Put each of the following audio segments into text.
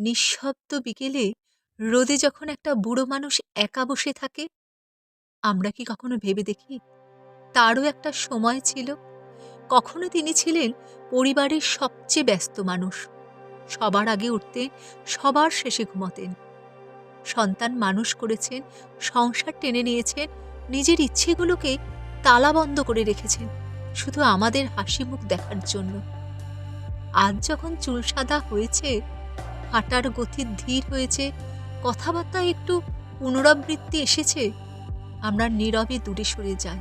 নিঃশব্দ বিকেলে রোদে যখন একটা বুড়ো মানুষ একা বসে থাকে, আমরা কি কখনো ভেবে দেখি তারও একটা সময় ছিল? কখনো তিনি ছিলেন পরিবারের সবচেয়ে ব্যস্ত মানুষ। সবার আগে উঠতেন, সবার শেষে ঘুমোতেন। সন্তান মানুষ করেছেন, সংসার টেনে নিয়েছেন, নিজের ইচ্ছেগুলোকে তালাবন্ধ করে রেখেছেন শুধু আমাদের হাসি মুখ দেখার জন্য। আজ যখন চুল সাদা হয়েছে, হাঁটার গতি ধীর হয়েছে, কথাবার্তায় একটু পুনরাবৃত্তি এসেছে, আমরা নীরবে দূরে সরে যাই।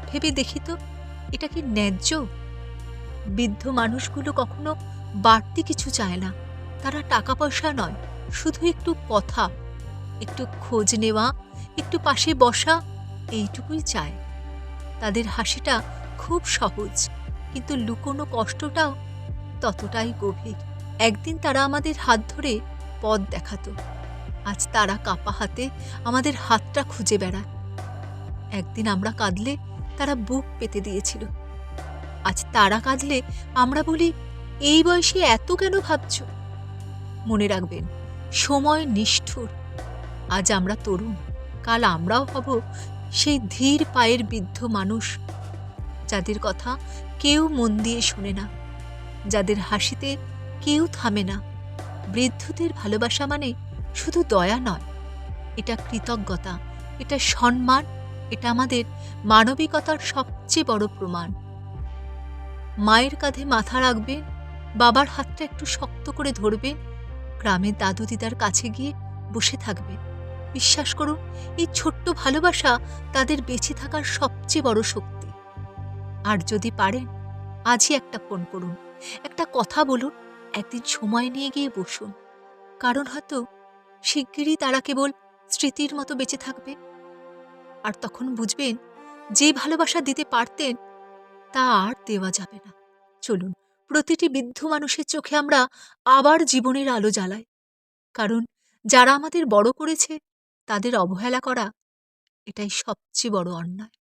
ভেবে দেখি তো, এটা কি ন্যায্য? বৃদ্ধ মানুষগুলো কখনো বাড়তি কিছু চায় না। তারা টাকা পয়সা নয়, শুধু একটু কথা, একটু খোঁজ নেওয়া, একটু পাশে বসা, এইটুকুই চায়। তাদের হাসিটা খুব সহজ, কিন্তু লুকোনো কষ্টটাও ততটাই গভীর। একদিন তারা আমাদের হাত ধরে পথ দেখাতো, আজ তারা কাঁপা হাতে আমাদের হাতটা খুঁজে বেড়ায়। একদিন আমরা কাঁদলে তারা বুক পেতে দিয়েছিল, আজ তারা কাঁদলে আমরা বলি, এই বয়সে এত কেন ভাবছ? মনে রাখবেন, সময় নিষ্ঠুর। আজ আমরা তরুণ, কাল আমরাও হব সেই ধীর পায়ের বৃদ্ধ মানুষ, যাদের কথা কেউ মন দিয়ে শোনে না, যাদের হাসিতে কেউ থামে না। বৃদ্ধদের ভালোবাসা মানে শুধু দয়া নয়, এটা কৃতজ্ঞতা, এটা সম্মান, এটা আমাদের মানবিকতার সবচেয়ে বড় প্রমাণ। মায়ের কাঁধে মাথা রাখবেন, বাবার হাতটা একটু শক্ত করে ধরবেন, গ্রামের দাদু দিদার কাছে গিয়ে বসে থাকবেন। বিশ্বাস করুন, এই ছোট্ট ভালোবাসা তাদের বেঁচে থাকার সবচেয়ে বড় শক্তি। আর যদি পারেন, আজই একটা ফোন করুন, একটা কথা বলুন, একদিন সময় নিয়ে গিয়ে বসুন। কারণ হয়তো শিগগিরই তারা কেবল স্মৃতির মতো বেঁচে থাকবে। আর তখন বুঝবেন, যে ভালোবাসা দিতে পারতেন তা আর দেওয়া যাবে না। চলুন, প্রতিটি বৃদ্ধ মানুষের চোখে আমরা আবার জীবনের আলো জ্বালাই। কারণ যারা আমাদের বড় করেছে তাদের অবহেলা করা, এটাই সবচেয়ে বড় অন্যায়।